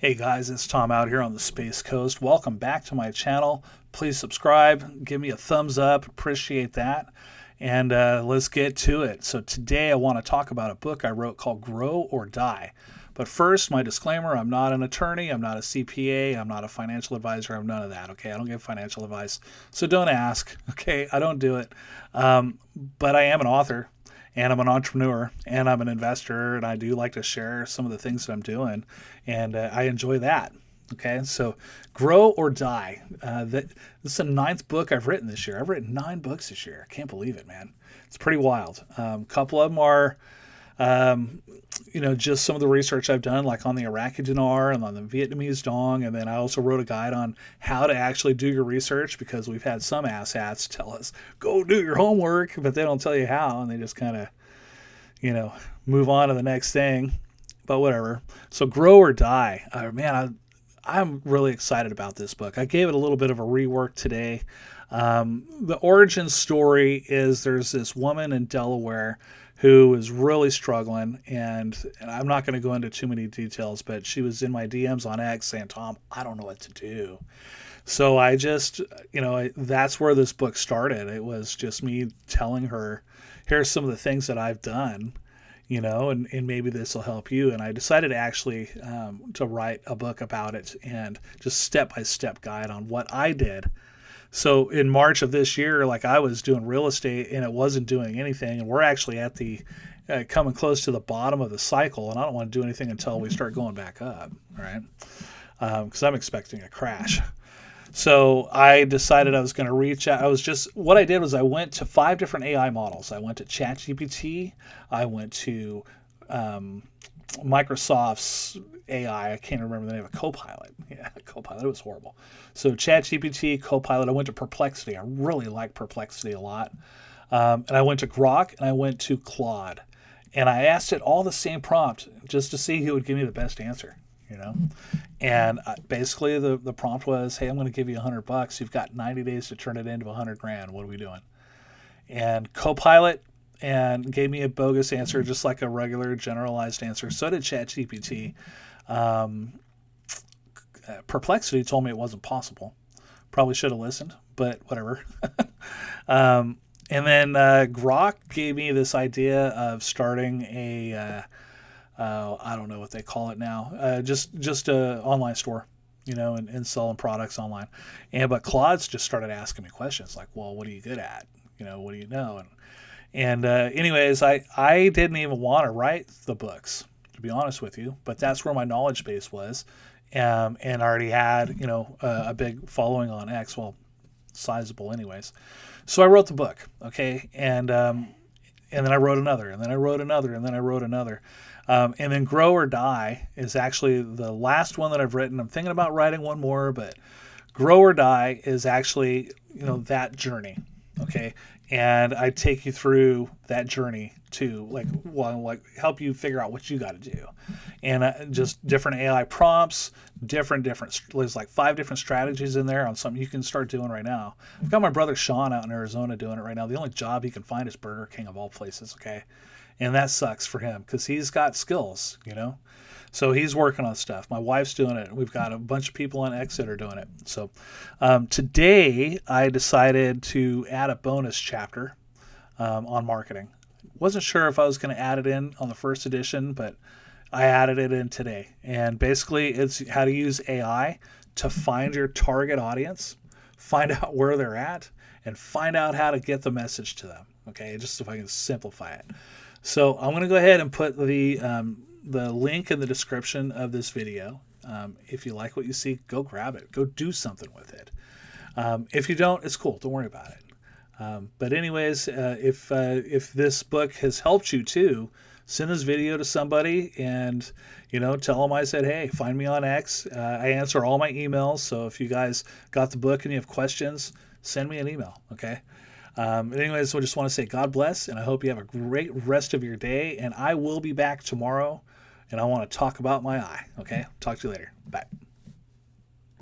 Hey guys, it's Tom out here on the Space Coast. Welcome back to my channel. Please subscribe, give me a thumbs up, appreciate that. And let's get to it. So today I want to talk about a book I wrote called Grow or Die. But first, my disclaimer, I'm not an attorney, I'm not a CPA, I'm not a financial advisor, I'm none of that, okay? I don't give financial advice, so don't ask, okay? I don't do it. But I am an author, and I'm an entrepreneur, and I'm an investor, and I do like to share some of the things that I'm doing, and I enjoy that. Okay, so Grow or Die. This is the 9th book I've written this year. I've written 9 books this year. I can't believe it, man. It's pretty wild. A couple of them are, just some of the research I've done, like on the Iraqi dinar and on the Vietnamese dong. And then I also wrote a guide on how to actually do your research, because we've had some asshats tell us, go do your homework, but they don't tell you how. And they just kind of, move on to the next thing. But whatever. So Grow or Die. I'm really excited about this book. I gave it a little bit of a rework today. The origin story is there's this woman in Delaware who is really struggling, and I'm not going to go into too many details, but she was in my DMs on X saying, Tom, I don't know what to do. So I just, that's where this book started. It was just me telling her, here's some of the things that I've done, and maybe this will help you. And I decided to actually to write a book about it and just step-by-step guide on what I did. So in March of this year, like, I was doing real estate and it wasn't doing anything. And we're actually at the coming close to the bottom of the cycle. And I don't want to do anything until we start going back up, right? Because I'm expecting a crash. So I decided I was going to reach out. What I did was I went to 5 different AI models. I went to ChatGPT. I went to Microsoft's AI. I can't remember the name of Copilot. Yeah, Copilot. It was horrible. So ChatGPT, Copilot. I went to Perplexity. I really like Perplexity a lot. And I went to Grok and I went to Claude. And I asked it all the same prompt just to see who would give me the best answer. And basically the prompt was, hey, I'm going to give you $100. You've got 90 days to turn it into $100,000. What are we doing? And Copilot gave me a bogus answer, just like a regular generalized answer. So did ChatGPT. Perplexity told me it wasn't possible. Probably should have listened, but whatever. And then Grok gave me this idea of starting I don't know what they call it now. Just a online store, and selling products online. But Claude's just started asking me questions like, well, what are you good at? What do you know? Anyways, I didn't even want to write the books, to be honest with you, but that's where my knowledge base was. And I already had, a big following on X, well, sizable anyways. So I wrote the book. Okay. And then I wrote another, and then I wrote another, and then I wrote another. And then Grow or Die is actually the last one that I've written. I'm thinking about writing one more, but Grow or Die is actually, that journey. Okay. And I take you through that journey to help you figure out what you got to do. And just different AI prompts, different, there's like 5 different strategies in there on something you can start doing right now. I've got my brother Sean out in Arizona doing it right now. The only job he can find is Burger King, of all places. Okay. And that sucks for him because he's got skills, So he's working on stuff. My wife's doing it. We've got a bunch of people on X that are doing it. So today I decided to add a bonus chapter on marketing. Wasn't sure if I was going to add it in on the first edition, but I added it in today. And basically it's how to use AI to find your target audience, find out where they're at, and find out how to get the message to them. Okay, just if I can simplify it. So I'm going to go ahead and put the link in the description of this video. If you like what you see, go grab it. Go do something with it. If you don't, it's cool. Don't worry about it. But anyways, if this book has helped you too, send this video to somebody and, tell them I said, hey, find me on X. I answer all my emails. So if you guys got the book and you have questions, send me an email. Okay. Anyways, I just want to say God bless, and I hope you have a great rest of your day. And I will be back tomorrow, and I want to talk about my eye. Okay. Talk to you later. Bye.